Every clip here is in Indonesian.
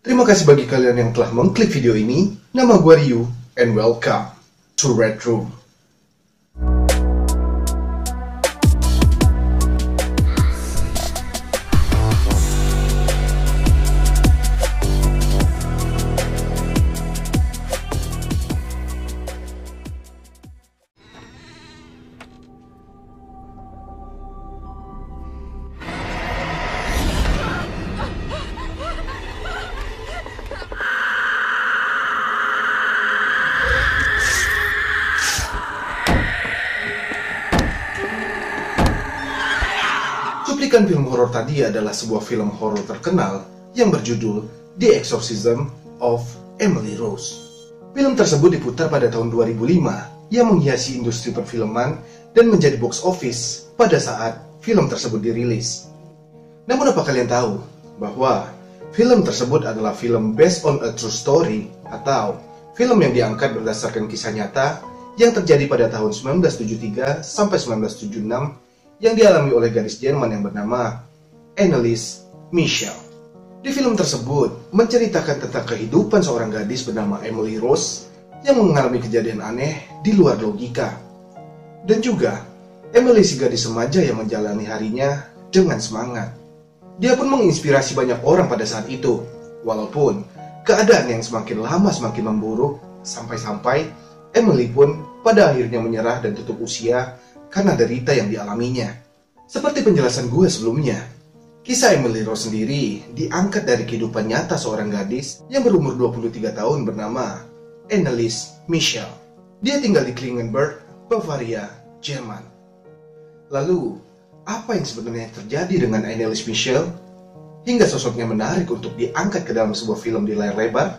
Terima kasih bagi kalian yang telah mengklik video ini. Nama gue Ryu, and welcome to Red Room. Cuplikan film horor tadi adalah sebuah film horor terkenal yang berjudul The Exorcism of Emily Rose. Film tersebut diputar pada tahun 2005 yang menghiasi industri perfilman dan menjadi box office pada saat film tersebut dirilis. Namun apa kalian tahu bahwa film tersebut adalah film based on a true story atau film yang diangkat berdasarkan kisah nyata yang terjadi pada tahun 1973 sampai 1976 yang dialami oleh gadis Jerman yang bernama Anneliese Michel. Di film tersebut menceritakan tentang kehidupan seorang gadis bernama Emily Rose yang mengalami kejadian aneh di luar logika. Dan juga Emily si gadis remaja yang menjalani harinya dengan semangat. Dia pun menginspirasi banyak orang pada saat itu, walaupun keadaan yang semakin lama semakin memburuk, sampai-sampai Emily pun pada akhirnya menyerah dan tutup usia karena derita yang dialaminya. Seperti penjelasan gue sebelumnya, kisah Emily Rose sendiri diangkat dari kehidupan nyata seorang gadis yang berumur 23 tahun bernama Anneliese Michel. Dia tinggal di Klingenberg, Bavaria, Jerman. Lalu, apa yang sebenarnya terjadi dengan Anneliese Michel hingga sosoknya menarik untuk diangkat ke dalam sebuah film di layar lebar?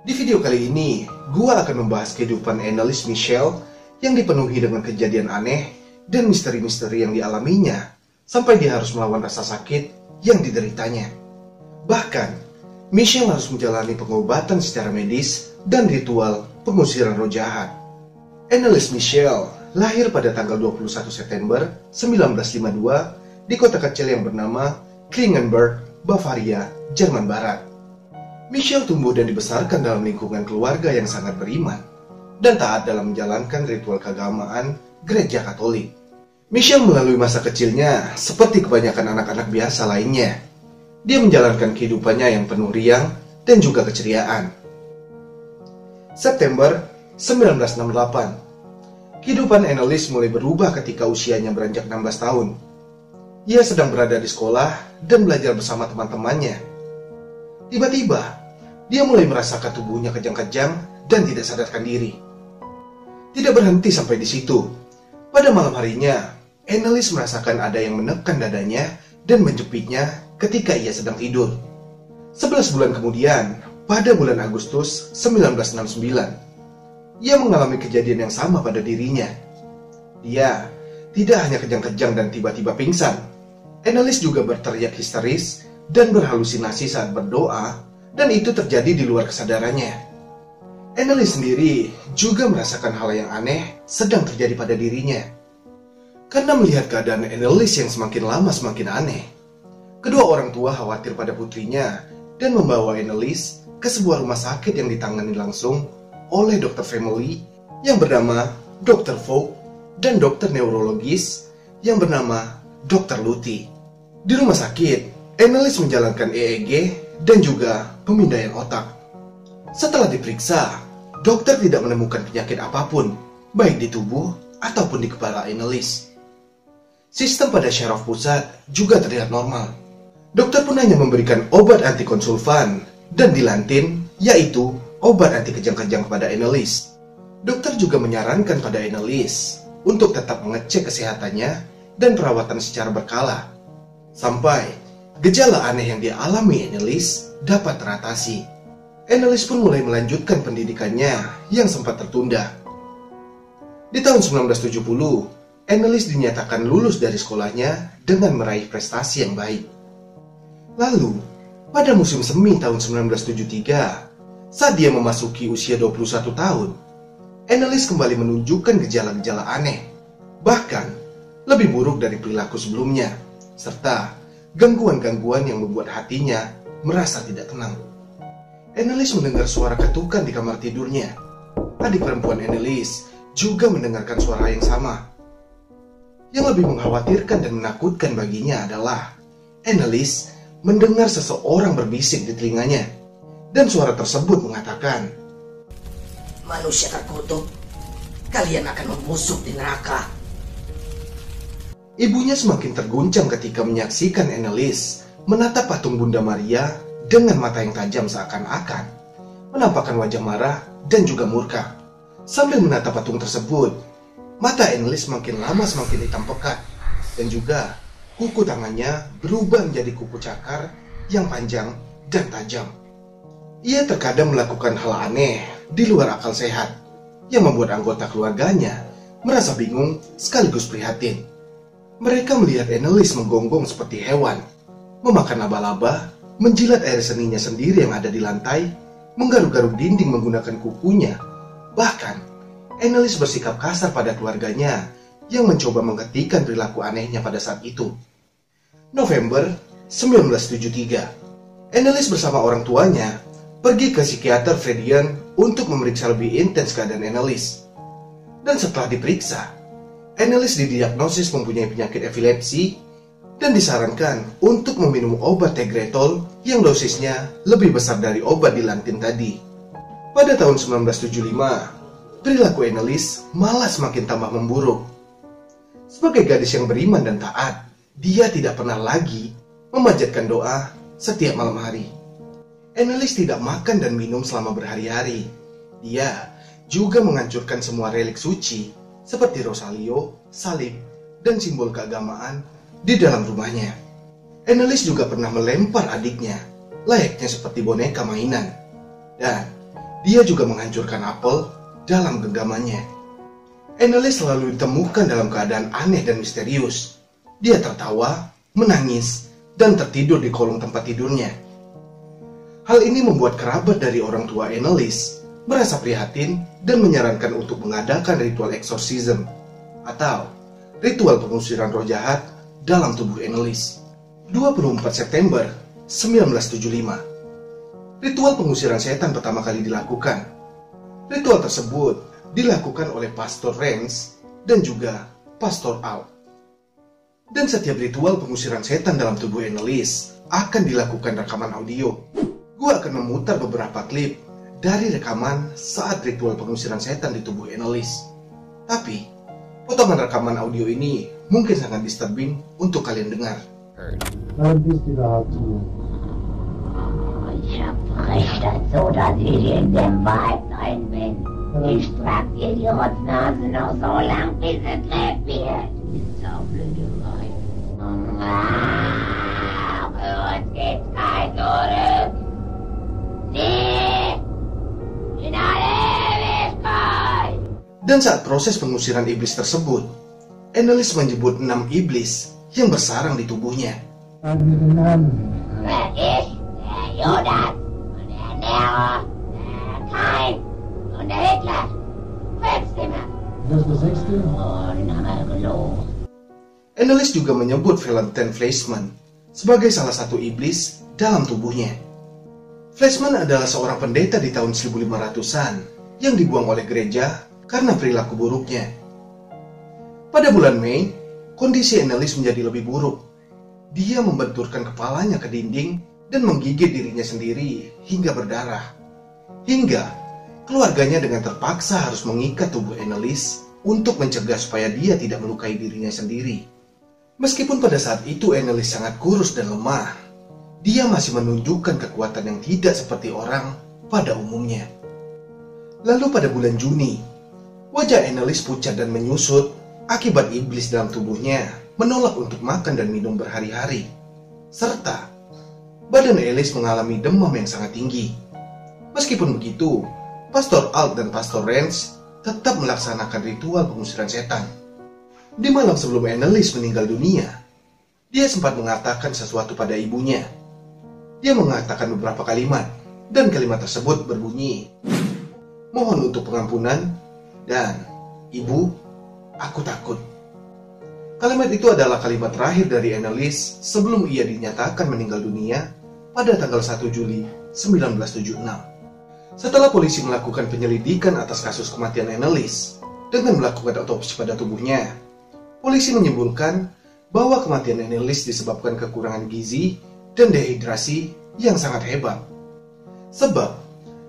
Di video kali ini, gue akan membahas kehidupan Anneliese Michel yang dipenuhi dengan kejadian aneh dan misteri-misteri yang dialaminya sampai dia harus melawan rasa sakit yang dideritanya. Bahkan, Michel harus menjalani pengobatan secara medis dan ritual pengusiran roh jahat. Anneliese Michel lahir pada tanggal 21 September 1952 di kota kecil yang bernama Klingenberg, Bavaria, Jerman Barat. Michel tumbuh dan dibesarkan dalam lingkungan keluarga yang sangat beriman dan taat dalam menjalankan ritual keagamaan gereja Katolik. Michel melalui masa kecilnya seperti kebanyakan anak-anak biasa lainnya. Dia menjalankan kehidupannya yang penuh riang dan juga keceriaan. September 1968, kehidupan Anneliese mulai berubah ketika usianya beranjak 16 tahun. Ia sedang berada di sekolah dan belajar bersama teman-temannya. Tiba-tiba, dia mulai merasakan tubuhnya kejang-kejang dan tidak sadarkan diri. Tidak berhenti sampai di situ. Pada malam harinya, Anneliese merasakan ada yang menekan dadanya dan menjepitnya ketika ia sedang tidur. 11 bulan kemudian, pada bulan Agustus 1969, ia mengalami kejadian yang sama pada dirinya. Dia tidak hanya kejang-kejang dan tiba-tiba pingsan. Anneliese juga berteriak histeris dan berhalusinasi saat berdoa, dan itu terjadi di luar kesadarannya. Anneliese sendiri juga merasakan hal yang aneh sedang terjadi pada dirinya. Karena melihat keadaan Anneliese yang semakin lama semakin aneh, kedua orang tua khawatir pada putrinya dan membawa Anneliese ke sebuah rumah sakit yang ditangani langsung oleh dokter family yang bernama Dr. Vogt dan dokter neurologis yang bernama Dr. Luthi. Di rumah sakit, Anneliese menjalankan EEG dan juga pemindaian otak. Setelah diperiksa, dokter tidak menemukan penyakit apapun, baik di tubuh ataupun di kepala Anneliese. Sistem pada syaraf pusat juga terlihat normal. Dokter pun hanya memberikan obat antikonsulvan dan dilantin, yaitu obat anti kejang-kejang kepada Anneliese. Dokter juga menyarankan pada Anneliese untuk tetap mengecek kesehatannya dan perawatan secara berkala, sampai gejala aneh yang dialami Anneliese dapat teratasi. Anneliese pun mulai melanjutkan pendidikannya yang sempat tertunda. Di tahun 1970, Anneliese dinyatakan lulus dari sekolahnya dengan meraih prestasi yang baik. Lalu, pada musim semi tahun 1973, saat dia memasuki usia 21 tahun, Anneliese kembali menunjukkan gejala-gejala aneh, bahkan lebih buruk dari perilaku sebelumnya, serta gangguan-gangguan yang membuat hatinya merasa tidak tenang. Annelies mendengar suara ketukan di kamar tidurnya. Adik perempuan Annelies juga mendengarkan suara yang sama. Yang lebih mengkhawatirkan dan menakutkan baginya adalah Annelies mendengar seseorang berbisik di telinganya. Dan suara tersebut mengatakan, "Manusia terkutuk, kalian akan membusuk di neraka." Ibunya semakin terguncang ketika menyaksikan Annelies menatap patung Bunda Maria dengan mata yang tajam seakan-akan menampakkan wajah marah dan juga murka. Sambil menatap patung tersebut, mata Annelies semakin lama semakin hitam pekat, dan juga kuku tangannya berubah menjadi kuku cakar yang panjang dan tajam. Ia terkadang melakukan hal aneh di luar akal sehat yang membuat anggota keluarganya merasa bingung sekaligus prihatin. Mereka melihat Annelies menggonggong seperti hewan, memakan laba-laba, menjilat air seninya sendiri yang ada di lantai, menggaruk-garuk dinding menggunakan kukunya. Bahkan, Annelies bersikap kasar pada keluarganya yang mencoba menghentikan perilaku anehnya pada saat itu. November 1973, Annelies bersama orang tuanya pergi ke psikiater Freudian untuk memeriksa lebih intens keadaan Annelies. Dan setelah diperiksa, Annelies didiagnosis mempunyai penyakit epilepsi dan disarankan untuk meminum obat Tegretol yang dosisnya lebih besar dari obat Dilantin tadi. Pada tahun 1975, perilaku Annelies malah semakin tambah memburuk. Sebagai gadis yang beriman dan taat, dia tidak pernah lagi memanjatkan doa setiap malam hari. Annelies tidak makan dan minum selama berhari-hari. Dia juga menghancurkan semua relik suci seperti rosario, salib, dan simbol keagamaan di dalam rumahnya. Annelies juga pernah melempar adiknya, layaknya seperti boneka mainan. Dan dia juga menghancurkan apel dalam genggamannya. Annelies selalu ditemukan dalam keadaan aneh dan misterius. Dia tertawa, menangis, dan tertidur di kolong tempat tidurnya. Hal ini membuat kerabat dari orang tua Annelies merasa prihatin dan menyarankan untuk mengadakan ritual exorcism atau ritual pengusiran roh jahat dalam tubuh Annelies. 24 September 1975, ritual pengusiran setan pertama kali dilakukan. Ritual tersebut dilakukan oleh Pastor Renz dan juga Pastor Al. Dan setiap ritual pengusiran setan dalam tubuh Annelies akan dilakukan rekaman audio. Gue akan memutar beberapa klip dari rekaman saat ritual pengusiran setan di tubuh Annelies. Tapi, potongan rekaman audio ini mungkin sangat disturbing untuk kalian dengar. Ich hab verrichtet, so dass ich in dem Wald drin bin. Ich trag dir die Rotznase noch so lang, bis es leer wird. So blöde Weib. Für uns geht's kein Zurück. Nie! In alle Ewigkeit! Dan saat proses pengusiran iblis tersebut, Annelies menyebut 6 iblis yang bersarang di tubuhnya. Der ich, der Judas, und der Nero, der Kain und der Hitler. 5 Stimmen. Das ist der 6. Oh, den haben wir gelogen. Annelies juga menyebut Valentin Fleischmann sebagai salah satu iblis dalam tubuhnya. Fleischmann adalah seorang pendeta di tahun 1500-an yang dibuang oleh gereja karena perilaku buruknya. Pada bulan Mei, kondisi Annelies menjadi lebih buruk. Dia membenturkan kepalanya ke dinding dan menggigit dirinya sendiri hingga berdarah. Hingga keluarganya dengan terpaksa harus mengikat tubuh Annelies untuk mencegah supaya dia tidak melukai dirinya sendiri. Meskipun pada saat itu Annelies sangat kurus dan lemah, dia masih menunjukkan kekuatan yang tidak seperti orang pada umumnya. Lalu pada bulan Juni, wajah Annelies pucat dan menyusut akibat iblis dalam tubuhnya menolak untuk makan dan minum berhari-hari. Serta badan Annelies mengalami demam yang sangat tinggi. Meskipun begitu, Pastor Alt dan Pastor Renz tetap melaksanakan ritual pengusiran setan. Di malam sebelum Annelies meninggal dunia, dia sempat mengatakan sesuatu pada ibunya. Dia mengatakan beberapa kalimat, dan kalimat tersebut berbunyi, "Mohon untuk pengampunan," dan "Ibu, aku takut." Kalimat itu adalah kalimat terakhir dari Annelies sebelum ia dinyatakan meninggal dunia pada tanggal 1 Juli 1976. Setelah polisi melakukan penyelidikan atas kasus kematian Anneliese dengan melakukan otopsi pada tubuhnya, polisi menyimpulkan bahwa kematian Anneliese disebabkan kekurangan gizi dan dehidrasi yang sangat hebat. Sebab,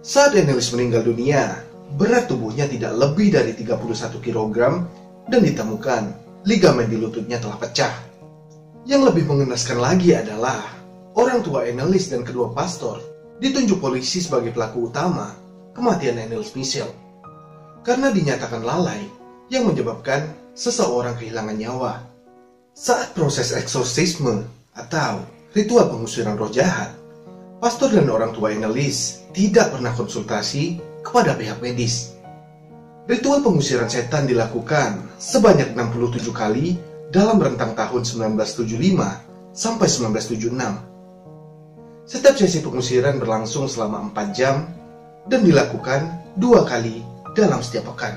saat Anneliese meninggal dunia, berat tubuhnya tidak lebih dari 31 kg dan ditemukan ligamen di lututnya telah pecah. Yang lebih mengenaskan lagi adalah orang tua Anneliese dan kedua pastor ditunjuk polisi sebagai pelaku utama kematian Anneliese Michel karena dinyatakan lalai yang menyebabkan seseorang kehilangan nyawa. Saat proses eksorsisme atau ritual pengusiran roh jahat, pastor dan orang tua Anneliese tidak pernah konsultasi kepada pihak medis. Ritual pengusiran setan dilakukan sebanyak 67 kali dalam rentang tahun 1975 sampai 1976. Setiap sesi pengusiran berlangsung selama 4 jam dan dilakukan 2 kali dalam setiap pekan.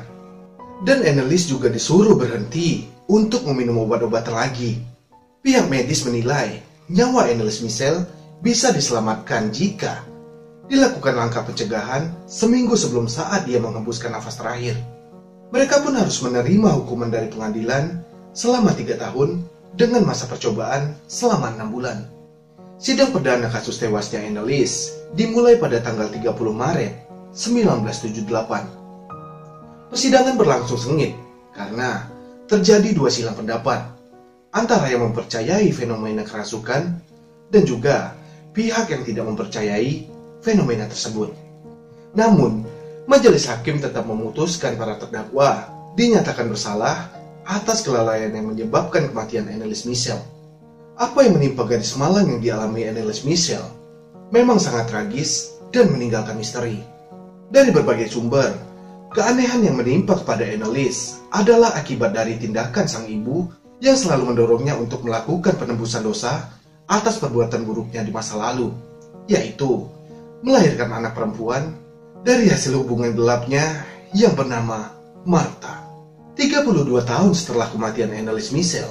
Dan Anneliese juga disuruh berhenti untuk meminum obat-obatan lagi. Pihak medis menilai nyawa Anneliese Michel bisa diselamatkan jika dilakukan langkah pencegahan seminggu sebelum saat dia menghembuskan nafas terakhir. Mereka pun harus menerima hukuman dari pengadilan selama 3 tahun dengan masa percobaan selama 6 bulan. Sidang perdana kasus tewasnya Anneliese dimulai pada tanggal 30 Maret 1978. Persidangan berlangsung sengit karena terjadi 2 silang pendapat antara yang mempercayai fenomena kerasukan dan juga pihak yang tidak mempercayai fenomena tersebut. Namun, majelis hakim tetap memutuskan para terdakwa dinyatakan bersalah atas kelalaian yang menyebabkan kematian Anneliese Michel. Apa yang menimpa gadis malang yang dialami Anneliese Michel memang sangat tragis dan meninggalkan misteri. Dari berbagai sumber, keanehan yang menimpa kepada Anneliese adalah akibat dari tindakan sang ibu yang selalu mendorongnya untuk melakukan penembusan dosa atas perbuatan buruknya di masa lalu, yaitu melahirkan anak perempuan dari hasil hubungan gelapnya yang bernama Martha. 32 tahun setelah kematian Anneliese Michel,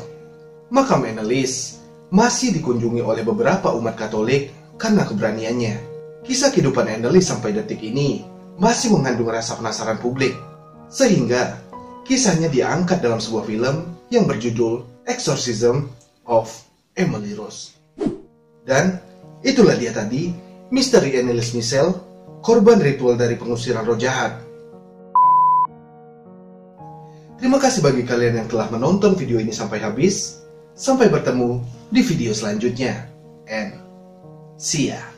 makam Anneliese masih dikunjungi oleh beberapa umat Katolik karena keberaniannya. Kisah kehidupan Anneliese sampai detik ini masih mengandung rasa penasaran publik, sehingga kisahnya diangkat dalam sebuah film yang berjudul Exorcism of Emily Rose. Dan itulah dia tadi misteri Anneliese Michel, korban ritual dari pengusiran roh jahat. Terima kasih bagi kalian yang telah menonton video ini sampai habis. Sampai bertemu di video selanjutnya. And see ya.